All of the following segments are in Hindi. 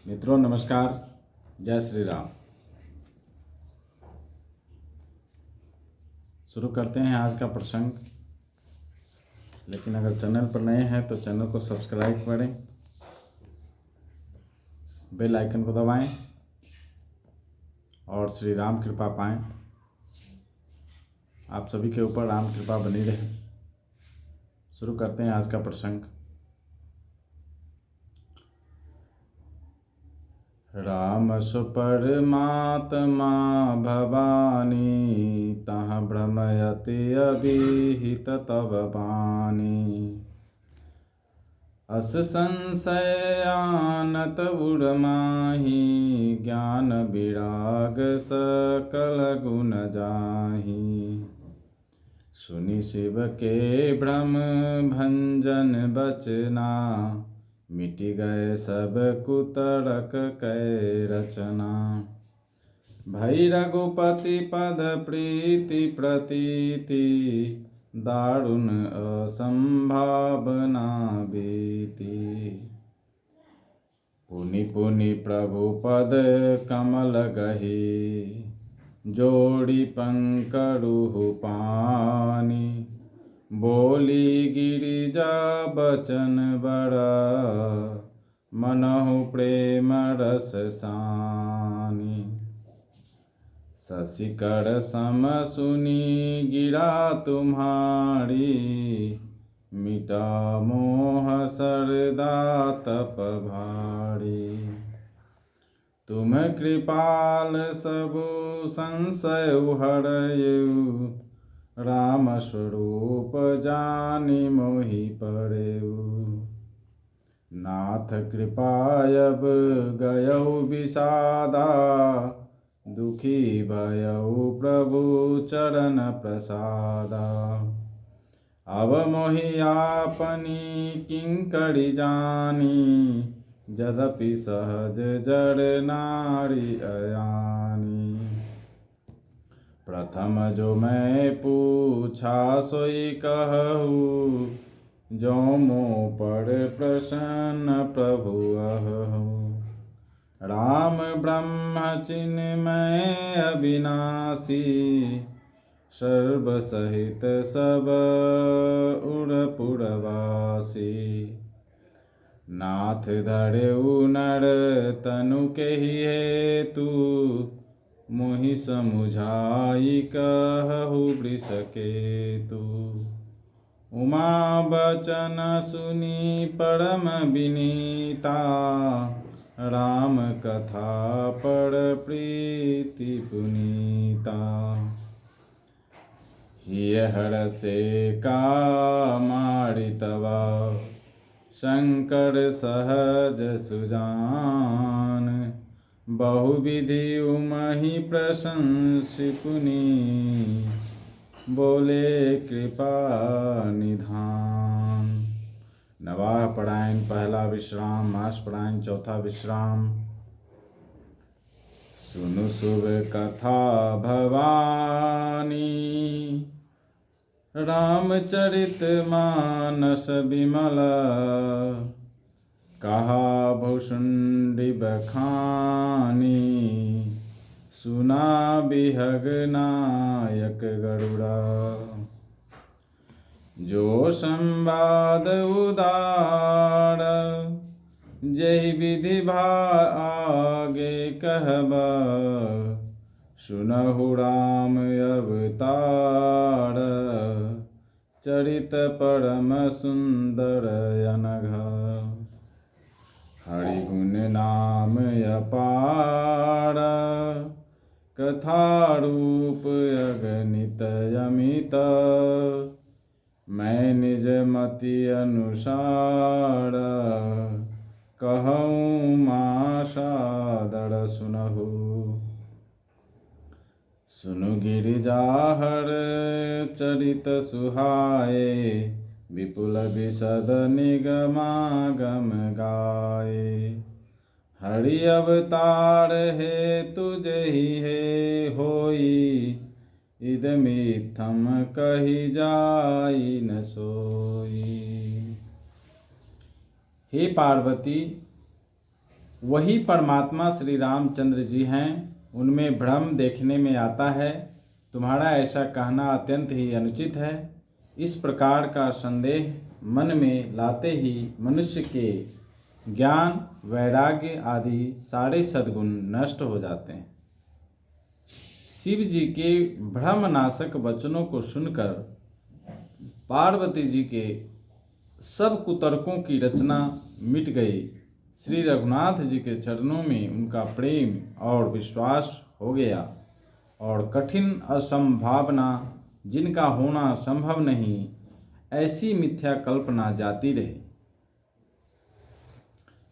मित्रों नमस्कार, जय श्री राम। शुरू करते हैं आज का प्रसंग। लेकिन अगर चैनल पर नए हैं तो चैनल को सब्सक्राइब करें, बेल आइकन को दबाएं और श्री राम कृपा पाएं। आप सभी के ऊपर राम कृपा बनी रहे। शुरू करते हैं आज का प्रसंग। राम सुपरमात्मा भवानी, तह भ्रमयति अभिहित तव बानी। अस संशय आनत उर्माहि, ज्ञान विराग सकल गुण जाहि। सुनि शिव के भ्रम भंजन बचना, मिट गए सब कुतरक कै रचना। भई रघुपति पद प्रीति प्रतीति, दारुण असंभावना बीती। पुनि पुनि प्रभु पद कमल गही, जोड़ी पंकरुहु पानी। बोली गिरिजा बचन बड़ा, मनहु प्रेम रस सानी। शशिकर सम सुनी गिरा तुम्हारी, मिटा मोह सरदा तप भारी। तुम कृपाल सबु संशय हरयु, राम स्वरूप जानि मोहि पड़ेउ। नाथ कृपायब गयौ विषादा, दुखी भयउ प्रभु चरण प्रसादा। अब मोहि आपनी किंकरि जानी, यद्यपि सहज जड़ नारी अयानी। प्रथम जो मैं पूछा सोई कहूँ, जो मोह पर प्रसन्न प्रभु अहु। राम ब्रह्म चिन्मय अविनाशी, सर्व सहित सब उरपुरवासी। नाथ धरेउ नर तनु के हेतु, मोहि समुझाई कहु वृष केतु। उमा बचन सुनी परम विनीता, राम कथा पर प्रीति पुनीता। हिय हरषे कामारितवा, शंकर सहज सुजान। बहुविधि उमहि प्रशंसि पुनि, बोले कृपा निधान। नवाह परायण पहला विश्राम, मास परायण चौथा विश्राम। सुनु शुभ कथा भवानी, रामचरित मानस बिमला। कहा भुषुंडी बखानी, सुना बिहग नायक गरुड़ा। जो संवाद उदार, जय विधि आगे कहबा। सुनहु राम अवतार, चरित परम सुंदर अनघा। हरि गुण नाम अपार, कथा रूप अगणित अमित। मैं निज मति अनुसार, कहूँ मां सादर सुनहु। सुनु गिरिजाहर चरित सुहाए, विपुल विशद निगमागम गाए। हरि अवतार है तुझहि है होई, इदमित्थम कही जाई न सोई। हे पार्वती, वही परमात्मा श्री रामचंद्र जी हैं। उनमें भ्रम देखने में आता है। तुम्हारा ऐसा कहना अत्यंत ही अनुचित है। इस प्रकार का संदेह मन में लाते ही मनुष्य के ज्ञान, वैराग्य आदि सारे सद्गुण नष्ट हो जाते हैं। शिव जी के भ्रमनाशक वचनों को सुनकर पार्वती जी के सब कुतर्कों की रचना मिट गई। श्री रघुनाथ जी के चरणों में उनका प्रेम और विश्वास हो गया और कठिन असंभावना, जिनका होना संभव नहीं, ऐसी मिथ्या कल्पना जाती रही।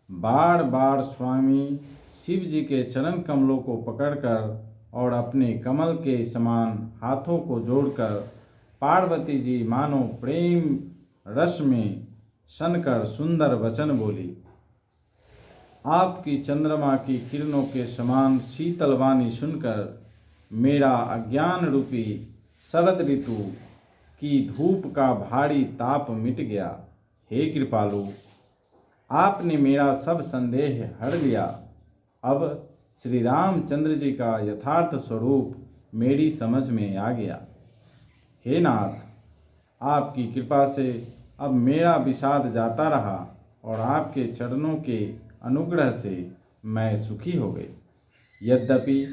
बार बार स्वामी शिव जी के चरण कमलों को पकड़कर और अपने कमल के समान हाथों को जोड़कर पार्वती जी मानो प्रेम रस में सनकर सुंदर वचन बोली। आपकी चंद्रमा की किरणों के समान शीतल वाणी सुनकर मेरा अज्ञान रूपी शरद ऋतु की धूप का भारी ताप मिट गया। हे कृपालु, आपने मेरा सब संदेह हर लिया। अब श्री रामचंद्र जी का यथार्थ स्वरूप मेरी समझ में आ गया। हे नाथ, आपकी कृपा से अब मेरा विषाद जाता रहा और आपके चरणों के अनुग्रह से मैं सुखी हो गई। यद्यपि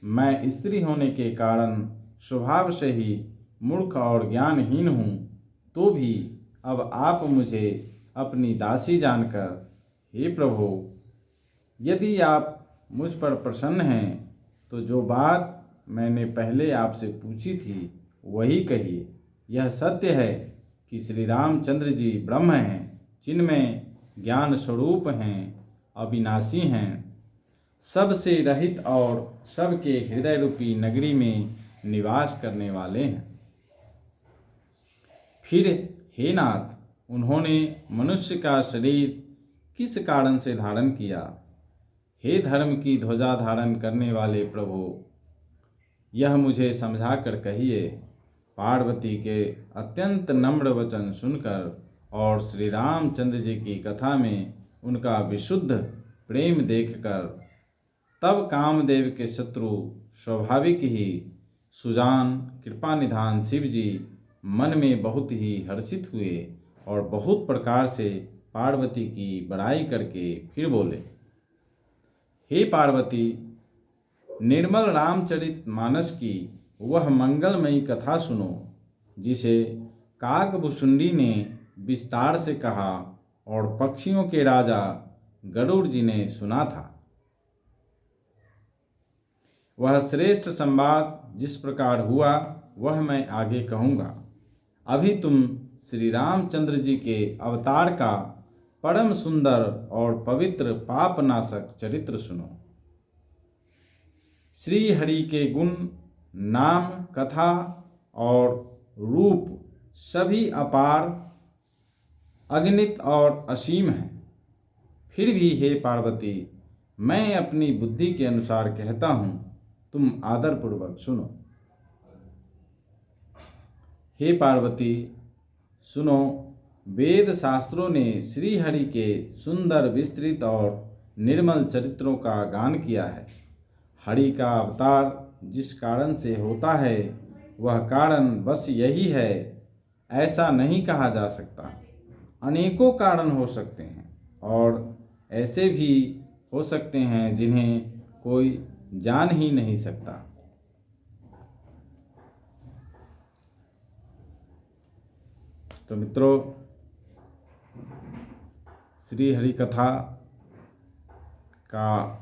मैं स्त्री होने के कारण स्वभाव से ही मूर्ख और ज्ञानहीन हूँ, तो भी अब आप मुझे अपनी दासी जानकर, हे प्रभु, यदि आप मुझ पर प्रसन्न हैं तो जो बात मैंने पहले आपसे पूछी थी वही कहिए। यह सत्य है कि श्री रामचंद्र जी ब्रह्म हैं, जिनमें ज्ञान स्वरूप हैं, अविनाशी हैं, सबसे रहित और सबके हृदय रूपी नगरी में निवास करने वाले हैं। फिर हे नाथ, उन्होंने मनुष्य का शरीर किस कारण से धारण किया? हे धर्म की ध्वजा धारण करने वाले प्रभु, यह मुझे समझा कर कहिए। पार्वती के अत्यंत नम्र वचन सुनकर और श्री रामचंद्र जी की कथा में उनका विशुद्ध प्रेम देखकर तब कामदेव के शत्रु स्वाभाविक ही सुजान कृपानिधान शिव जी मन में बहुत ही हर्षित हुए और बहुत प्रकार से पार्वती की बड़ाई करके फिर बोले। हे पार्वती, निर्मल रामचरित मानस की वह मंगलमयी कथा सुनो, जिसे काकभुशुंडी ने विस्तार से कहा और पक्षियों के राजा गरुड़ जी ने सुना था। वह श्रेष्ठ संवाद जिस प्रकार हुआ वह मैं आगे कहूँगा। अभी तुम श्री रामचंद्र जी के अवतार का परम सुंदर और पवित्र पापनाशक चरित्र सुनो। श्री हरि के गुण, नाम, कथा और रूप सभी अपार, अगणित और असीम हैं। फिर भी हे पार्वती, मैं अपनी बुद्धि के अनुसार कहता हूँ, तुम आदरपूर्वक सुनो। हे पार्वती, सुनो, वेद शास्त्रों ने श्री हरि के सुंदर, विस्तृत और निर्मल चरित्रों का गान किया है। हरि का अवतार जिस कारण से होता है वह कारण बस यही है, ऐसा नहीं कहा जा सकता। अनेकों कारण हो सकते हैं और ऐसे भी हो सकते हैं जिन्हें कोई जान ही नहीं सकता। तो मित्रों, श्री हरि कथा का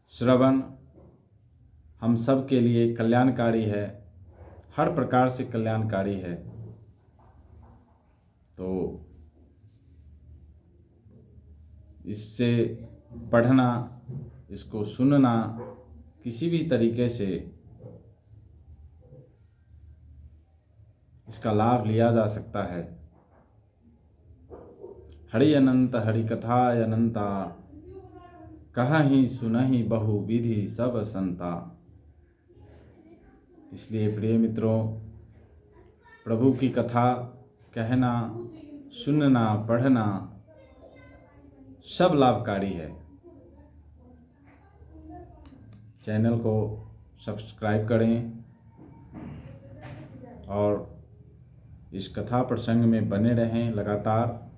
श्रवण हम सब के लिए कल्याणकारी है, हर प्रकार से कल्याणकारी है। तो इससे पढ़ना, इसको सुनना, किसी भी तरीके से इसका लाभ लिया जा सकता है। हरि अनंत हरि कथा अनंता, कहीं सुनहि बहु विधि सब संता। इसलिए प्रिय मित्रों, प्रभु की कथा कहना, सुनना, पढ़ना सब लाभकारी है। चैनल को सब्सक्राइब करें और इस कथा प्रसंग में बने रहें लगातार।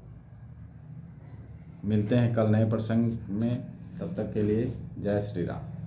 मिलते हैं कल नए प्रसंग में, तब तक के लिए जय श्री राम।